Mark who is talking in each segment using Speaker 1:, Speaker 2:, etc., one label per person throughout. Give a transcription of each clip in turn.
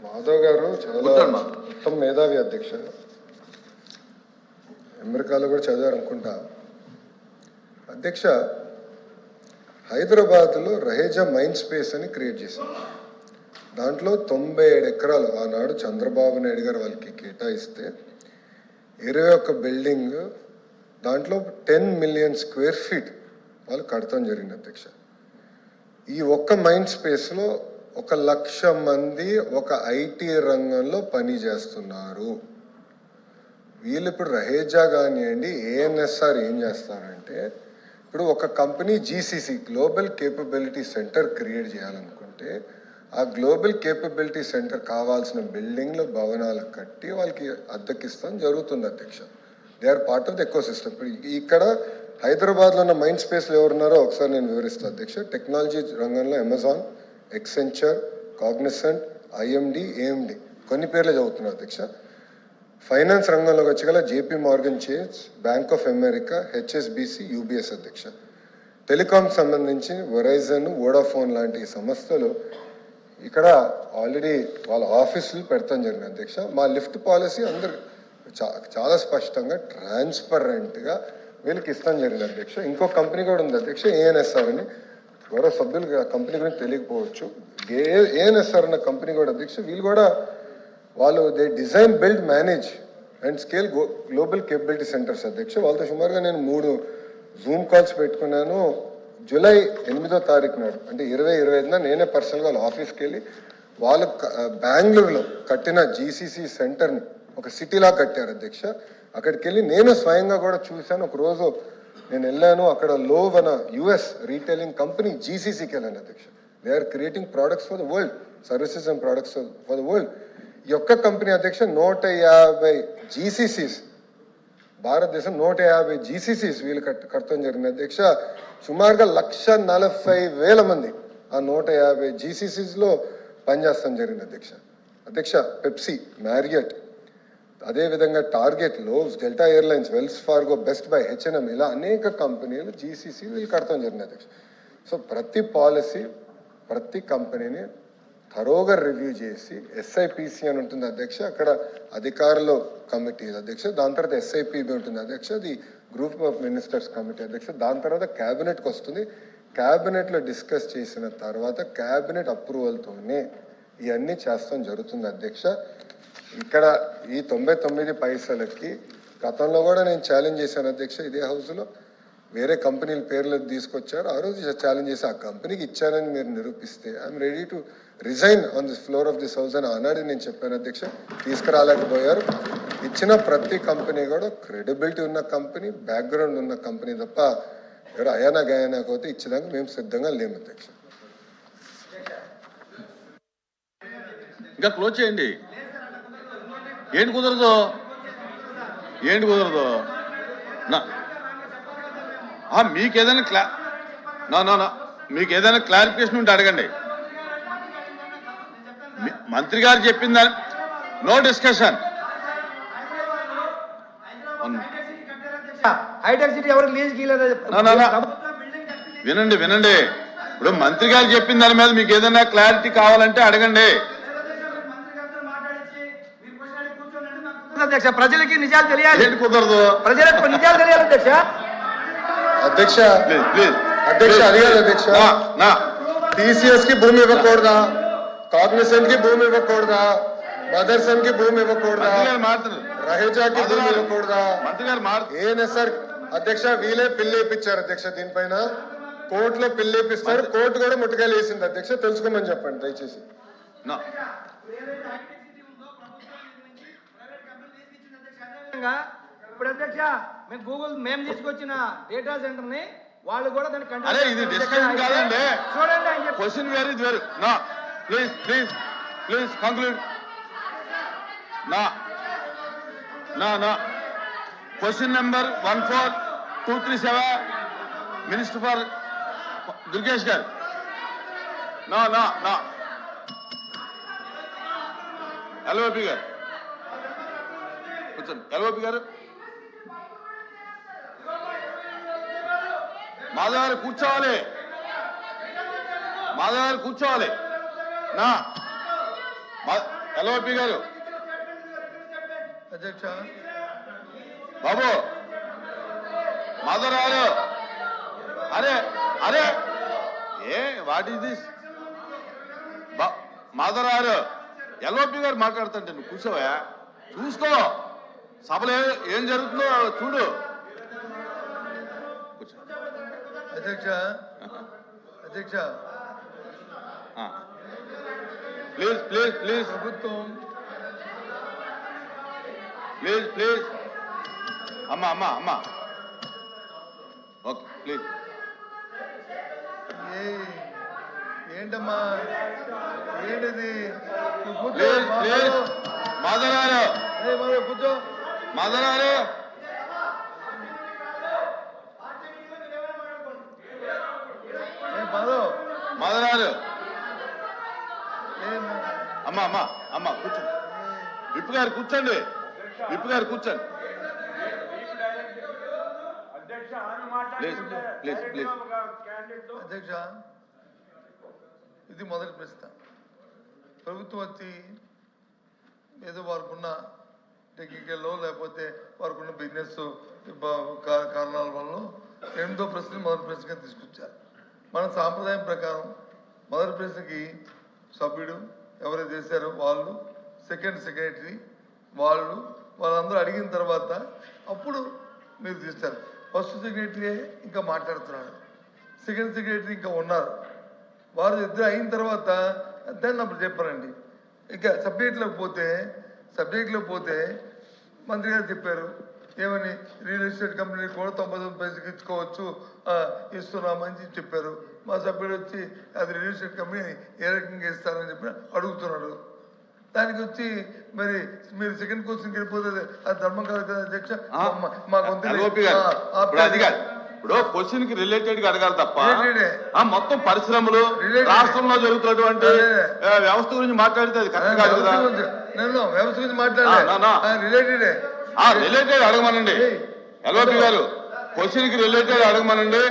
Speaker 1: మాధవ్ గారు చాలా ఉత్తమ మేధావి అధ్యక్ష. అమెరికాలో కూడా చదివారు అనుకుంటా. అధ్యక్ష, హైదరాబాద్లో రహేజా మైండ్ స్పేస్ అని క్రియేట్ చేశారు. దాంట్లో 97 ఎకరాలు ఆనాడు చంద్రబాబు నాయుడు గారు వాళ్ళకి కేటాయిస్తే 21 బిల్డింగ్, దాంట్లో 10 మిలియన్ స్క్వేర్ ఫీట్ వాళ్ళు కడతాం జరిగింది అధ్యక్ష. ఈ ఒక్క మైండ్ స్పేస్లో 1,00,000 మంది ఒక ఐటీ రంగంలో పని చేస్తున్నారు. వీళ్ళు ఇప్పుడు రహేజా కానివ్వండి, ఏఎన్ఎస్ఆర్ ఏం చేస్తారంటే, ఇప్పుడు ఒక company GCC global capability centre create చేయాలనుకుంటే ఆ గ్లోబల్ కేపబిలిటీ సెంటర్ కావాల్సిన బిల్డింగ్లు భవనాలు కట్టి వాళ్ళకి అద్దెకిస్తాం జరుగుతుంది అధ్యక్ష. They are part of the ecosystem. ఇప్పుడు ఇక్కడ హైదరాబాద్లో ఉన్న మైండ్ స్పేస్లో ఎవరున్నారో ఒకసారి నేను వివరిస్తాను అధ్యక్ష. టెక్నాలజీ రంగంలో Amazon, Accenture, Cognizant, IMD, AMD కొన్ని పేర్లే చదువుతున్నారు అధ్యక్ష. ఫైనాన్స్ రంగంలోకి వచ్చగల JP Morgan Chase, bank of America, HSBC, UBS అధ్యక్ష. టెలికాం సంబంధించి వెరైజన్, వోడాఫోన్ లాంటి సంస్థలు ఇక్కడ ఆల్రెడీ వాళ్ళ ఆఫీసులు పెడతాం జరిగింది అధ్యక్ష. మా లిఫ్ట్ పాలసీ అందరు చాలా స్పష్టంగా ట్రాన్స్పరెంట్గా వీళ్ళకి ఇస్తాం జరిగింది అధ్యక్ష. ఇంకో కంపెనీ కూడా ఉంది అధ్యక్ష, ఏఎన్ఎస్ఆర్ అని. గౌరవ సభ్యులు కంపెనీ గురించి తెలియకపోవచ్చు. ఏఎన్ఎస్ఆర్ అన్న కంపెనీ కూడా అధ్యక్ష, వీళ్ళు కూడా వాళ్ళు they design, build, manage and scale global capability centres అధ్యక్ష. వాళ్ళతో సుమారుగా నేను 3 జూమ్ కాల్స్ పెట్టుకున్నాను. జూలై 8వ తారీఖు నాడు, అంటే 2025 నేనే పర్సనల్గా వాళ్ళ ఆఫీస్కి వెళ్ళి వాళ్ళు బెంగళూరులో కట్టిన జీసీసీ సెంటర్ని ఒక సిటీలా కట్టారు అధ్యక్ష. అక్కడికి వెళ్ళి నేను స్వయంగా కూడా చూశాను. ఒకరోజు నేను వెళ్ళాను, అక్కడ లోవన యుఎస్ రీటైలింగ్ కంపెనీ జీసీసీకి వెళ్ళాను అధ్యక్ష. They are creating products for the world, services and products for the world. ఈ యొక్క కంపెనీ అధ్యక్ష 150 జీసీసీస్, భారతదేశం 150 జీసీసీస్ వీళ్ళు కట్టడం జరిగింది అధ్యక్ష. సుమారుగా 1,40,000 మంది ఆ 150 జీసీసీస్లో పనిచేస్తాం జరిగింది అధ్యక్ష. అధ్యక్ష, పెప్సీ, మ్యారియట్, అదేవిధంగా Target, Lowe's, Delta Airlines, Wells Fargo, Best Buy, H&M, ఇలా అనేక కంపెనీలు జీసీసీ వీళ్ళు కడతాం జరిగింది అధ్యక్ష. సో ప్రతి పాలసీ, ప్రతి కంపెనీని థరోగా రివ్యూ చేసి ఎస్ఐపిసి అని ఉంటుంది అధ్యక్ష, అక్కడ అధికారుల కమిటీ అధ్యక్ష. దాని తర్వాత ఎస్ఐపిబి ఉంటుంది అధ్యక్ష, అది గ్రూప్ ఆఫ్ మినిస్టర్స్ కమిటీ అధ్యక్ష. దాని తర్వాత క్యాబినెట్కి వస్తుంది. క్యాబినెట్లో డిస్కస్ చేసిన తర్వాత క్యాబినెట్ అప్రూవల్తోనే ఇవన్నీ చేస్తాం జరుగుతుంది అధ్యక్ష. ఇక్కడ ఈ 99 పైసలకి గతంలో కూడా నేను ఛాలెంజ్ చేశాను అధ్యక్ష. ఇదే హౌస్లో వేరే కంపెనీల పేర్లు తీసుకొచ్చారు. ఆ రోజు ఛాలెంజ్ చేసి ఆ కంపెనీకి ఇచ్చానని మీరు నిరూపిస్తే I'm ready to resign on this floor of this house అని ఆనాడు నేను చెప్పాను అధ్యక్ష. తీసుకురాలేకపోయారు. ఇచ్చిన ప్రతి కంపెనీ కూడా క్రెడిబిలిటీ ఉన్న కంపెనీ, బ్యాక్గ్రౌండ్ ఉన్న కంపెనీ తప్ప ఎవరు అయానా గయానా పోతే ఇచ్చేదానికి మేము సిద్ధంగా లేము అధ్యక్ష.
Speaker 2: ఇంకా క్లోజ్ చేయండి. ఏంటి కుదరదు, ఏంటి కుదరదు? మీకు ఏదైనా మీకు ఏదైనా క్లారిఫికేషన్ ఉంటే అడగండి. మంత్రి గారు చెప్పిందా? No discussion. వినండి వినండి, ఇప్పుడు మంత్రి గారు చెప్పిన దాని మీద మీకు ఏదైనా క్లారిటీ కావాలంటే అడగండి.
Speaker 3: అధ్యక్ష, ప్రజలకి నిజాలు తెలియాలి.
Speaker 2: ఏంటి కుదరదు?
Speaker 3: ప్రజలకు నిజాలు తెలియాలి అధ్యక్ష.
Speaker 1: అధ్యక్ష
Speaker 2: ప్లీజ్
Speaker 1: అధ్యక్ష అడిగారు అధ్యక్ష, టీసీఎస్ కి భూమి ఇవ్వకూడదా, కాగ్నిసెంట్ కి భూమి ఇవ్వకూడదా, మదర్సన్ కి భూమి ఇవ్వకూడదా, రహేజాకి భూమి ఇవ్వకూడదా, ఏఎన్ఎస్ఆర్ అధ్యక్ష వీలే పిల్లేపించారు అధ్యక్ష. దీనిపైన కోర్టులో పిల్లేపిస్తారు. కోర్టు కూడా ముట్టుకాయలు వేసింది అధ్యక్ష. తెలుసుకోమని చెప్పండి దయచేసి.
Speaker 3: ఇప్పుడు అధ్యక్ష మేము గూగుల్ మేము తీసుకొచ్చిన డేటా సెంటర్ ని వాళ్ళు కూడా దాన్ని
Speaker 2: అరే ఇది డిస్కషన్ కాదండి, చూడండి. Question where is where. నా ప్లీజ్ ప్లీజ్ ప్లీజ్ కంక్లూడ్. నా question number 14237 minister for Durgesh గారు. నా ఎల్ఓపి గారు కూర్చోండి. ఎల్ఓపి గారు, మాధవ్ గారు కూర్చోవాలి. మాధవ్ గారు కూర్చోవాలి. నా ఎల్ఓపి గారు
Speaker 4: అధ్యక్ష
Speaker 2: బాబు మదరారు అరే అరే ఏ వాట్ ఈస్ దిస్ మదరారు ఎల్ఓపి గారు మాట్లాడుతుంటే నువ్వు కూర్చోవా చూసుకో సభలో ఏం జరుగుతుందో చూడు కూర్చో
Speaker 4: అధ్యక్ష అధ్యక్ష
Speaker 2: ప్లీజ్ ప్లీజ్ ప్లీజ్
Speaker 4: ప్రభుత్వం
Speaker 2: ప్లీజ్ ప్లీజ్ అమ్మా అమ్మా అమ్మా ఓకే ప్లీజ్
Speaker 4: ఏంటమ్మా ఏంటిది కూర్చో
Speaker 2: ప్లీజ్ ప్లీజ్ మదరారు
Speaker 4: కూర్చో
Speaker 2: మదరారు
Speaker 4: మాధవ్
Speaker 2: మదరారు అమ్మా అమ్మా అమ్మా కూర్చోండి విప్పు గారు కూర్చోండి విప్పు గారు కూర్చోండి ప్లీజ్ ప్లీజ్ ప్లీజ్
Speaker 4: అధ్యక్ష ఇది మొదటి ప్రశ్న ప్రభుత్వం వచ్చి ఏదో వారికున్న టెక్నికల్లో లేకపోతే వారికున్న బిజినెస్ కారణాల వల్ల 8వ ప్రశ్న మొదటి ప్రశ్నగా తీసుకొచ్చారు. మన సాంప్రదాయం ప్రకారం మొదటి ప్రశ్నకి సభ్యుడు ఎవరైతే చేశారో వాళ్ళు, సెకండ్ సెక్రటరీ వాళ్ళందరూ అడిగిన తర్వాత అప్పుడు మీరు తీస్తారు. ఫస్ట్ సెక్రటరీ ఇంకా మాట్లాడుతున్నాడు, సెకండ్ సెక్రటరీ ఇంకా ఉన్నారు, వారు ఇద్దరు అయిన తర్వాత దాన్ని అప్పుడు చెప్పారండి. ఇంకా సబ్జెక్ట్లోకి పోతే మంత్రి గారు చెప్పారు ఏమని, రియల్ ఎస్టేట్ కంపెనీ కూడా 99 పైసలకి ఇచ్చుకోవచ్చు ఇస్తున్నామని చెప్పారు. మా సభ్యుడు వచ్చి అది రియల్ ఎస్టేట్ కంపెనీ ఏ రకంగా ఇస్తారని చెప్పి అడుగుతున్నాడు. దానికి వచ్చి మరి మీరు సెకండ్ క్వశ్చన్కి వెళ్ళిపోతే అది ధర్మం కాదు కదా అధ్యక్ష. మాకు
Speaker 2: ఇప్పుడు క్వశ్చన్ కి రిలేటెడ్ గా అడగాలి తప్ప మొత్తం పరిశ్రమలు రాష్ట్రంలో జరుగుతున్నటువంటి వ్యవస్థ గురించి మాట్లాడితే అది కరెక్ట్ కాదు కదా.
Speaker 4: నేను వ్యవస్థ గురించి మాట్లాడాలి,
Speaker 2: రిలేటెడ్ అడగమనండి. ఎల్ఓపి గారు క్వశ్చన్ కి రిలేటెడ్ అడగమనండి.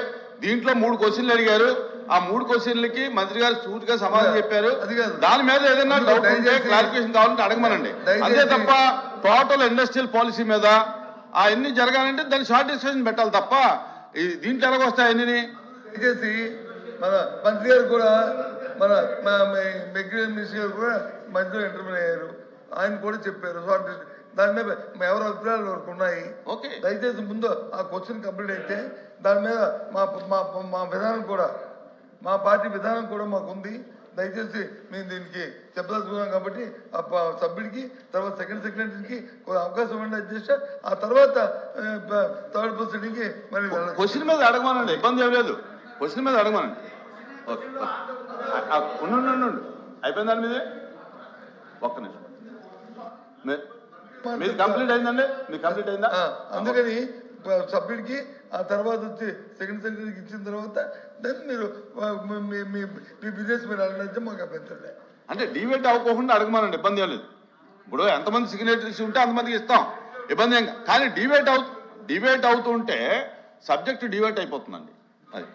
Speaker 2: దీంట్లో 3 క్వశ్చన్లు అడిగారు, ఆ 3 క్వశ్చన్లకి మంత్రి గారు సూటిగా సమాధానం చెప్పారు. దాని మీద ఏదైనా డౌట్ ఉంటే క్లారిఫికేషన్ కావాలంటే అడగమనండి. అంతే తప్ప టోటల్ ఇండస్ట్రియల్ పాలసీ మీద అవన్నీ జరగాలంటే దాన్ని షార్ట్ డిస్కషన్ పెట్టాలి తప్ప దీంట్లో ఎలాగొస్తాయి అన్ని.
Speaker 4: దయచేసి మన మంత్రి గారు కూడా మన మెగ్రీ మినిస్టర్ గారు కూడా మధ్యలో ఇంటర్వ్యూ అయ్యారు, ఆయన కూడా చెప్పారు షార్ట్ డిస్కషన్. దాని మీద ఎవరి అభిప్రాయాలు వరకు ఉన్నాయి. దయచేసి ముందు ఆ క్వశ్చన్ కంప్లీట్ అయితే దాని మీద మా విధానం కూడా, మా పార్టీ విధానం కూడా మాకు ఉంది. దయచేసి మేము దీనికి చెప్పదలుచుకున్నాం కాబట్టి ఆ సభ్యుడికి తర్వాత సెకండ్ సెక్రటరీకి అవకాశం ఇవ్వండి అధ్యక్ష. ఆ తర్వాత థర్డ్ పర్సన్కి మరి
Speaker 2: క్వశ్చన్ మీద అడగమనండి, ఇబ్బంది ఏం లేదు. క్వశ్చన్ మీద అడగమనండి. ఓకే ఉండు అయిపోయింది. దాని మీదే ఒక్క నిమిషం మీది కంప్లీట్ అయిందండి, మీకు కంప్లీట్ అయిందా?
Speaker 4: అందుకని సభ్యుడికి ఆ తర్వాత వచ్చి సెకండ్ సెక్రటరీకి ఇచ్చిన తర్వాత దాన్ని మీరు మీ బిజినెస్ మీరు అడిగితే మాకు అభ్యంతరం.
Speaker 2: అంటే డిబేట్ అవ్వకుండా అడగమనండి, ఇబ్బంది ఏం లేదు. ఇప్పుడు ఎంతమంది సిగ్నేచర్స్ ఉంటే అంతమందికి ఇస్తాం, ఇబ్బంది ఏం. కానీ డిబేట్ అవుతుంటే సబ్జెక్ట్ డిబేట్ అయిపోతుందండి అది.